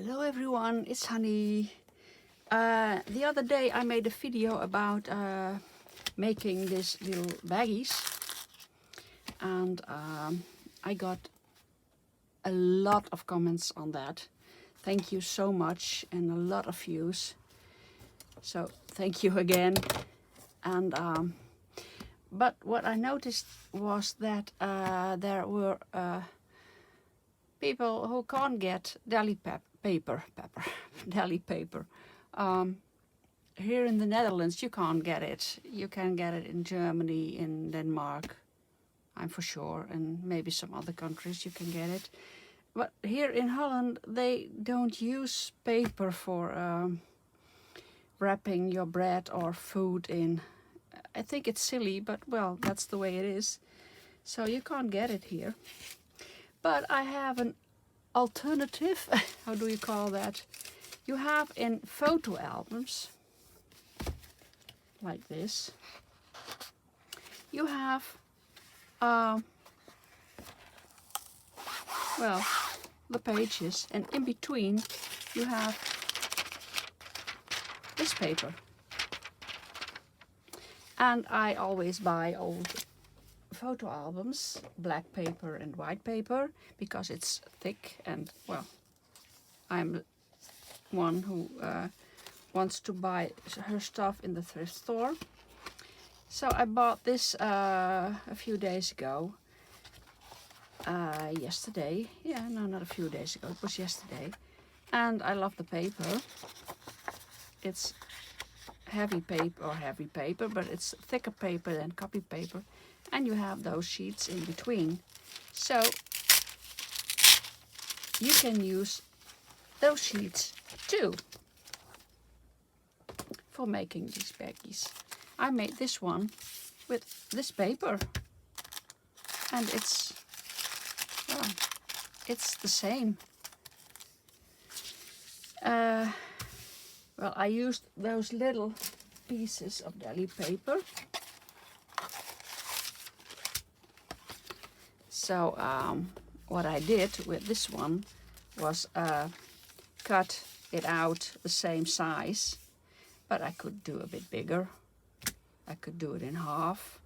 Hello everyone, it's Hanny. The other day I made a video about making these little baggies, and I got a lot of comments on that. Thank you so much, and a lot of views. So thank you again. And but what I noticed was that there were people who can't get deli paper. Here in the Netherlands you can't get it. You can get it in Germany, in Denmark, I'm for sure, and maybe some other countries you can get it. But here in Holland they don't use paper for wrapping your bread or food in. I think it's silly, but well, that's the way it is. So you can't get it here. But I have an alternative. How do you call that? You have in photo albums, like this, you have, well, the pages, and in between you have this paper. And I always buy old photo albums, black paper and white paper, because it's thick, and well, I'm one who wants to buy her stuff in the thrift store. So I bought this a few days ago. Yesterday. Yeah, no, not a few days ago. It was yesterday. And I love the paper. It's heavy paper, but it's thicker paper than copy paper. And you have those sheets in between. So you can use those sheets too for making these baggies. I made this one with this paper, and it's, well, it's the same. Well, I used those little pieces of deli paper. So what I did with this one was cut it out the same size, but I could do a bit bigger. I could do it in half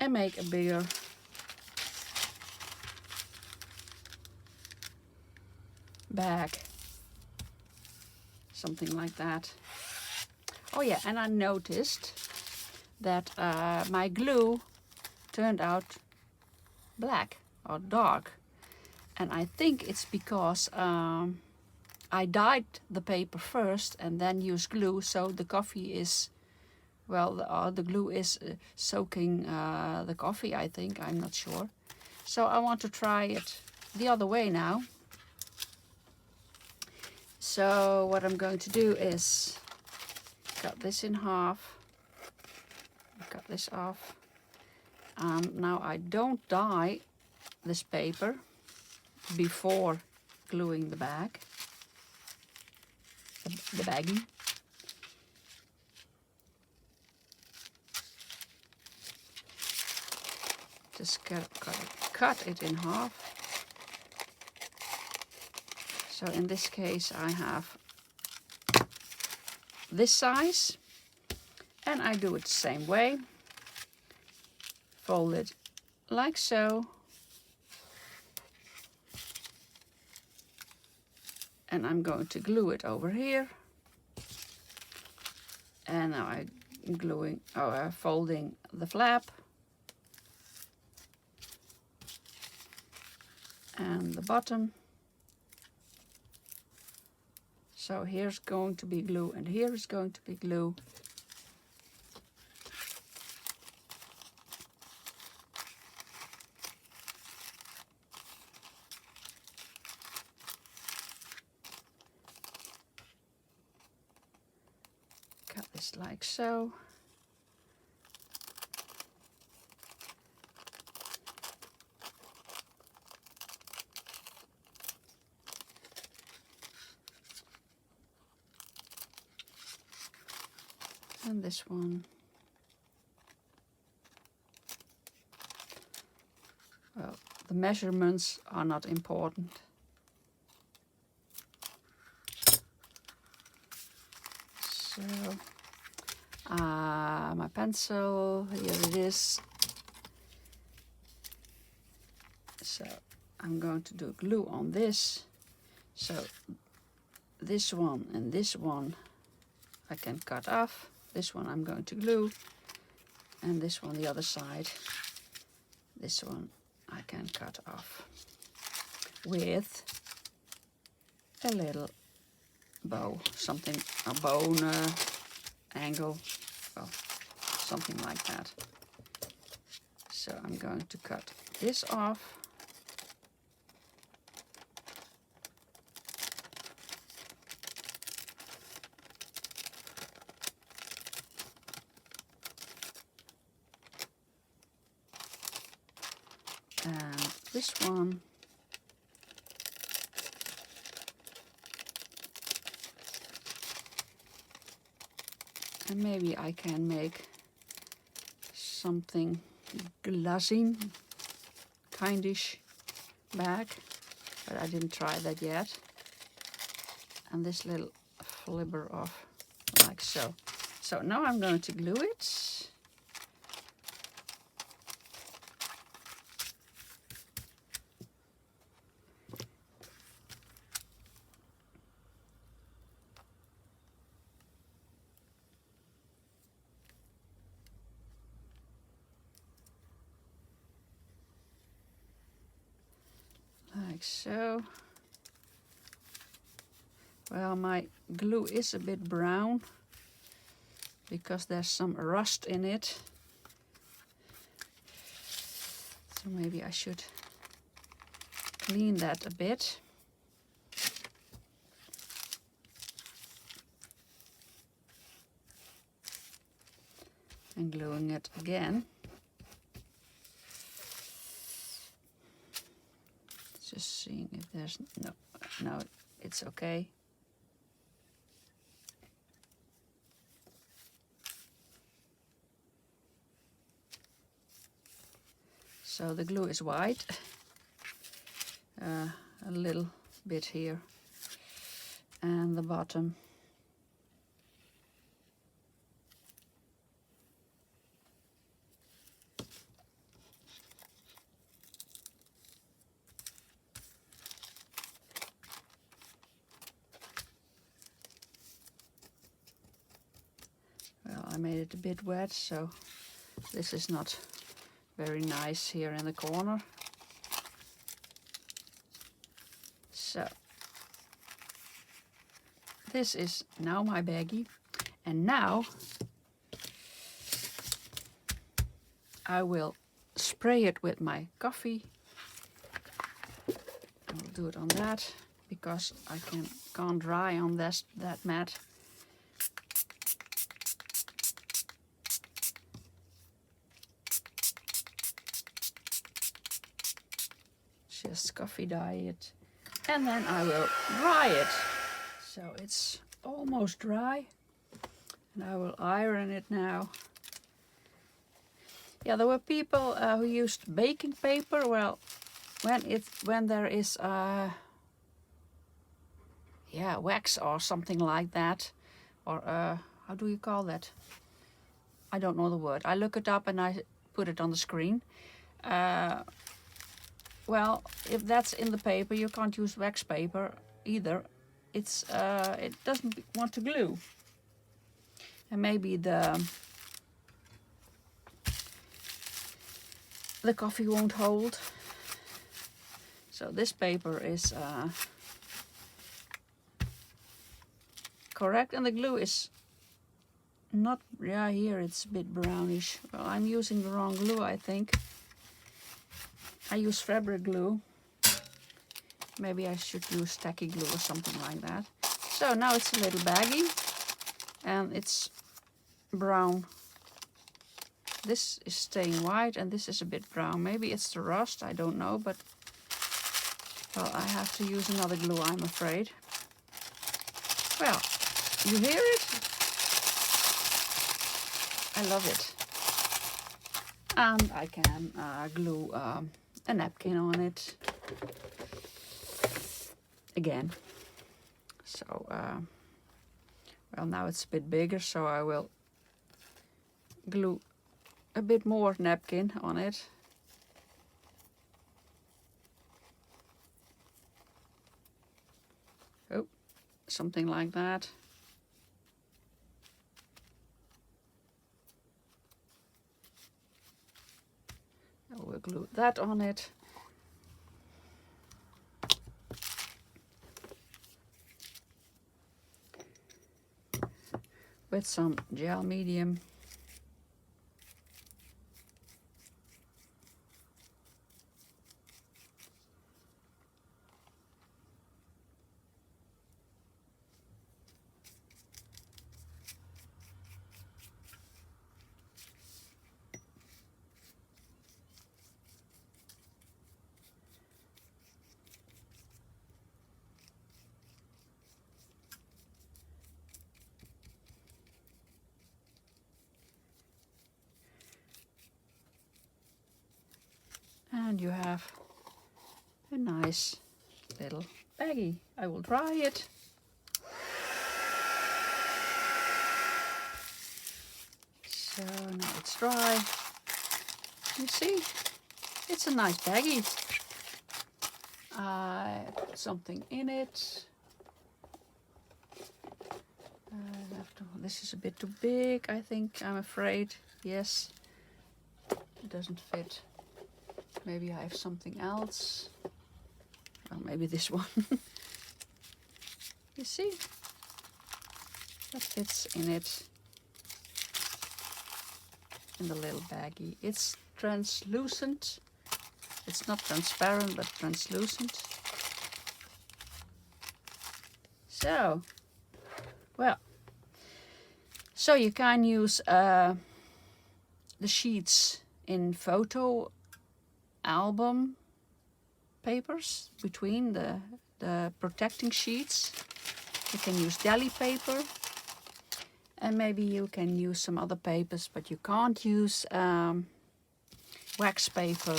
and make a bigger bag, something like that. Oh yeah, and I noticed that my glue turned out black or dark, and I think it's because I dyed the paper first and then used glue, so the coffee is, well, the glue is soaking the coffee, I think. I'm not sure. So I want to try it the other way now. So what I'm going to do is cut this in half, cut this off. Now I don't dye this paper before gluing the bag, the baggie. Just cut it in half. So in this case I have this size, and I do it the same way. Fold it like so, and I'm going to glue it over here. And now I'm gluing, folding the flap and the bottom. So here's going to be glue, and here is going to be glue. Cut this like so. And this one. Well, the measurements are not important. So my pencil, here it is. So I'm going to do glue on this. So this one and this one I can cut off. This one I'm going to glue. And this one the other side. This one I can cut off with a little bow, something, a bone angle, well, something like that. So I'm going to cut this off. And this one and maybe I can make something glassing kindish bag, but I didn't try that yet. And this little flipper off like so. So now I'm going to glue it. Like so. Well, my glue is a bit brown because there's some rust in it. So maybe I should clean that a bit. And gluing it again. Just seeing if there's no, it's okay. So the glue is white, a little bit here, and the bottom. Well, I made it a bit wet, so this is not very nice here in the corner. So this is now my baggie, and now I will spray it with my coffee. I will do it on that because I can't dry on that mat. Just coffee dye it, and then I will dry it. So it's almost dry, and I will iron it now. Yeah, there were people who used baking paper. Well, when there is wax or something like that, or how do you call that? I don't know the word. I look it up and I put it on the screen. Well, if that's in the paper, you can't use wax paper either. It doesn't want to glue, and maybe the coffee won't hold. So this paper is correct, and the glue is not. Yeah, here it's a bit brownish. Well, I'm using the wrong glue, I think. I use fabric glue. Maybe I should use tacky glue or something like that. So now it's a little baggy, and it's brown. This is staying white, and this is a bit brown. Maybe it's the rust, I don't know, but well, I have to use another glue, I'm afraid. Well, you hear it? I love it. And I can glue a napkin on it again. So Well, now it's a bit bigger, so I will glue a bit more napkin on it. Oh, something like that. I will glue that on it. With some gel medium. And you have a nice little baggie. I will dry it. So now it's dry. You see, it's a nice baggie. I put something in it. This is a bit too big, I think, I'm afraid. Yes, it doesn't fit. Maybe I have something else. Well, maybe this one. You see? That fits in it. In the little baggie. It's translucent. It's not transparent, but translucent. So, well. So you can use the sheets in photo album papers between the protecting sheets. You can use deli paper, and maybe you can use some other papers, but you can't use wax paper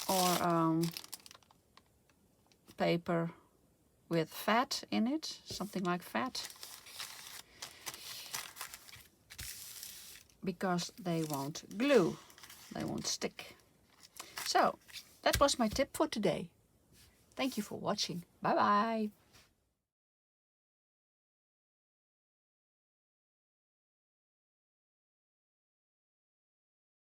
or paper with fat in it, something like fat, because they won't glue, they won't stick. So that was my tip for today. Thank you for watching. Bye bye.